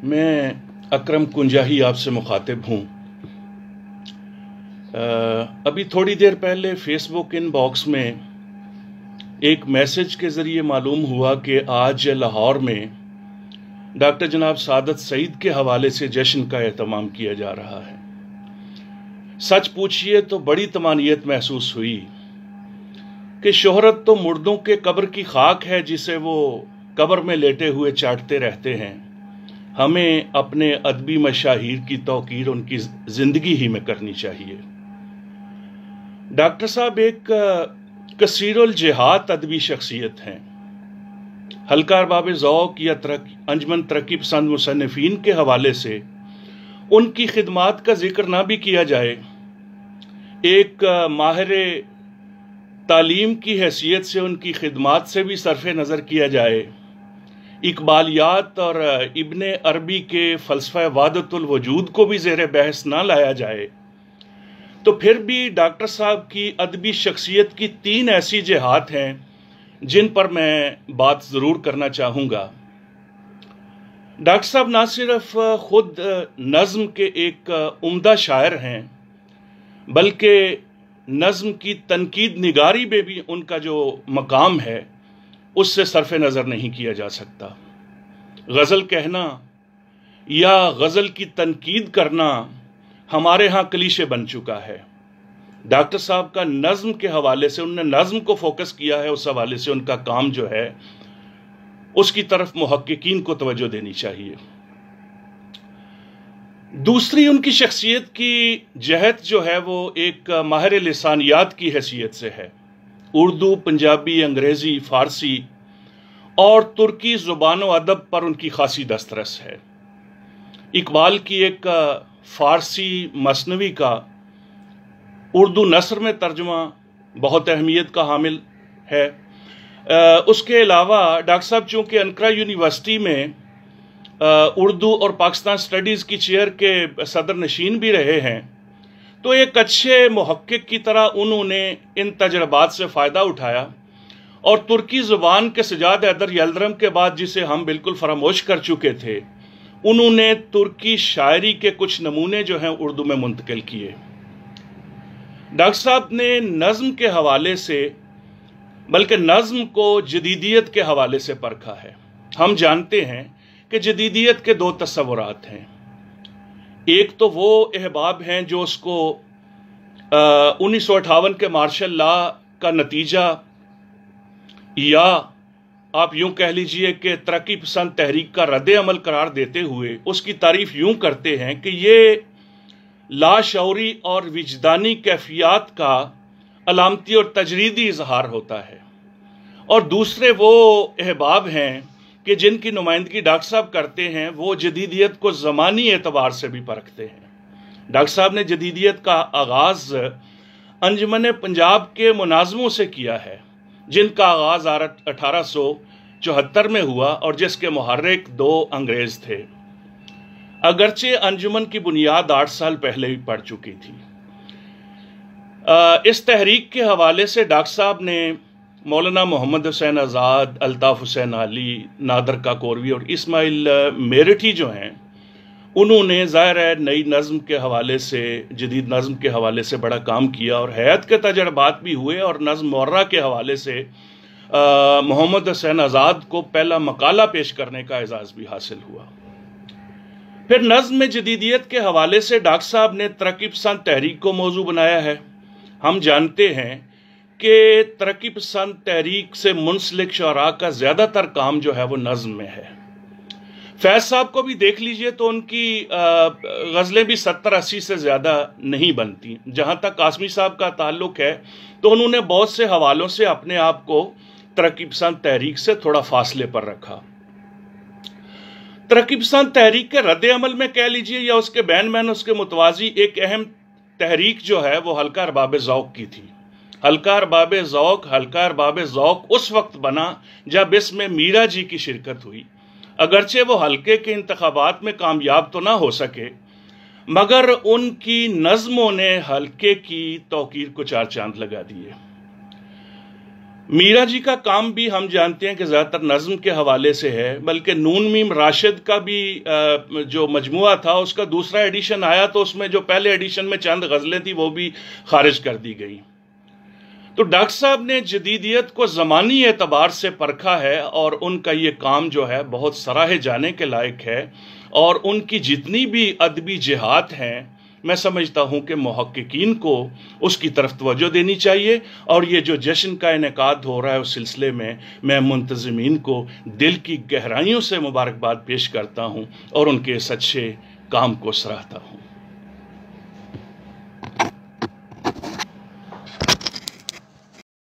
मैं अकरम कुंजाही आपसे मुखातिब हूँ। अभी थोड़ी देर पहले फेसबुक इनबॉक्स में एक मैसेज के ज़रिए मालूम हुआ कि आज लाहौर में डॉक्टर जनाब सादत सईद के हवाले से जश्न का एहतमाम किया जा रहा है। सच पूछिए तो बड़ी तमानियत महसूस हुई कि शोहरत तो मुर्दों के कब्र की खाक है जिसे वो कब्र में लेटे हुए चाटते रहते हैं। हमें अपने अदबी मशाहिर की तौकीर उनकी जिंदगी ही में करनी चाहिए। डॉक्टर साहब एक कसीरुल जिहाद अदबी शख्सियत हैं। हल्का अरबाब ज़ौक़ या अंजमन तरक्की पसंद मुसन्निफ़ीन के हवाले से उनकी खिदमात का जिक्र ना भी किया जाए, एक माहिर तालीम की हैसियत से उनकी खिदमात से भी सरफ़े नज़र किया जाए, इकबालियात और इब्ने अरबी के फ़लसफ़ा वादतुल वजूद को भी ज़ेर बहस ना लाया जाए, तो फिर भी डॉक्टर साहब की अदबी शख्सियत की 3 ऐसी जिहात हैं जिन पर मैं बात ज़रूर करना चाहूँगा। डॉक्टर साहब ना सिर्फ खुद नज़्म के एक उम्दा शायर हैं, बल्कि नज़्म की तनकीद निगारी में भी उनका जो मकाम है उससे सरफ़ नज़र नहीं किया जा सकता। गज़ल कहना या गज़ल की तनकीद करना हमारे यहाँ क्लीशे बन चुका है। डॉक्टर साहब का नज़्म के हवाले से, उन्होंने नज़्म को फोकस किया है, उस हवाले से उनका काम जो है उसकी तरफ मुहक्किकीन को तवज्जो देनी चाहिए। दूसरी उनकी शख्सियत की जहत जो है वो एक माहिर लिसानियात की हैसियत से है। उर्दू, पंजाबी, अंग्रेज़ी, फ़ारसी और तुर्की ज़ुबान व अदब पर उनकी खासी दस्तरस है। इकबाल की एक फ़ारसी मसनवी का उर्दू नस्र में तर्जुमा बहुत अहमियत का हामिल है। उसके अलावा डॉक्टर साहब चूँकि अनकरा यूनिवर्सिटी में उर्दू और पाकिस्तान स्टडीज़ की चेयर के सदर नशीन भी रहे हैं, तो एक अच्छे मुहक्किक की तरह उन्होंने इन तजर्बात से फ़ायदा उठाया और तुर्की ज़ुबान के सजाद हैदर यल्दरम के बाद, जिसे हम बिल्कुल फरामोश कर चुके थे, उन्होंने तुर्की शायरी के कुछ नमूने जो हैं उर्दू में मुंतकिल किए। डॉक्टर साहब ने नज़्म के हवाले से, बल्कि नज़्म को जदीदियत के हवाले से परखा है। हम जानते हैं कि जदीदियत के 2 तस्वुरात हैं। एक तो वो अहबाब हैं जो उसको 1958 के मार्शल लॉ का नतीजा, या आप यूं कह लीजिए कि तरक्की पसंद तहरीक का रद्द अमल करार देते हुए उसकी तारीफ यूं करते हैं कि ये लाशऊरी और विजदानी कैफियत का अलामती और तजरीदी इजहार होता है। और दूसरे वो अहबाब हैं कि जिनकी नुमाइंदगी डॉक्टर साहब करते हैं, वो जदीदियत को ज़मानी एतबार से भी परखते हैं। डॉक्टर साहब ने जदीदियत का आगाज़ अंजुमन पंजाब के मुनाज़मों से किया है, जिनका आगाज़ 1874 में हुआ और जिसके मुहर्रिक 2 अंग्रेज़ थे। अगरचे अंजुमन की बुनियाद 8 साल पहले ही पड़ चुकी थी। इस तहरीक के हवाले से डॉक्टर साहब ने मौलाना मोहम्मद हुसैन आज़ाद, अल्ताफ़ हुसैन अली, नादर काकोरवी और इस्माइल मेरठी जो हैं, उन्होंने ज़ाहिर है नई नज़्म के हवाले से, जदीद नज़्म के हवाले से बड़ा काम किया और हयात के तजर्बात भी हुए। और नज़्म मुअर्रा के हवाले से मोहम्मद हुसैन आज़ाद को पहला मकाला पेश करने का एजाज़ भी हासिल हुआ। फिर नज़्म में जदीदियत के हवाले से डॉक्टर साहब ने तरक्की पसंद तहरीक को मौजू बनाया है। हम जानते हैं कि तरक्की पसंद तहरीक से मुंसलिक शुअरा का ज़्यादातर काम जो है वो नज़्म में है। फैज़ साहब को भी देख लीजिए तो उनकी गज़लें भी 70-80 से ज़्यादा नहीं बनती। जहाँ तक कासमी साहब का ताल्लुक़ है तो उन्होंने बहुत से हवालों से अपने आप को तरक्की पसंद तहरीक से थोड़ा फासले पर रखा। तरक्की पसंद तहरीक के रद्द अमल में कह लीजिए या उसके बैन मैन, उसके मुतवाज़ी एक अहम तहरीक जो है वो हल्का अरबाब ज़ौक़ की थी। हल्का अरबाब ज़ौक़ उस वक्त बना जब इसमें मीरा जी की शिरकत हुई। अगरचे वो हल्के के इंतखाबात में कामयाब तो ना हो सके, मगर उनकी नज़्मों ने हल्के की तौकीर को 4 चांद लगा दिए। میرا جی کا کام بھی ہم جانتے ہیں کہ زیادہ تر نظم کے حوالے سے ہے، بلکہ نون میم راشد کا بھی جو مجموعہ تھا اس کا دوسرا ایڈیشن آیا تو اس میں جو پہلے ایڈیشن میں چند غزلیں تھی وہ بھی خارج کر دی گئی۔ تو ڈاکٹر صاحب نے جدیدیت کو زمانی اعتبار سے پرکھا ہے اور ان کا یہ کام جو ہے بہت سراہے جانے کے لائق ہے، اور ان کی جتنی بھی ادبی جہات ہیں میں سمجھتا ہوں کہ محققین کو اس کی طرف توجہ دینی چاہیے، اور یہ جو جشن کا انعقاد ہو رہا ہے اس سلسلے میں منتظمین کو دل کی گہرائیوں سے مبارکباد پیش کرتا ہوں اور ان کے اس اچھے کام کو سراہتا ہوں۔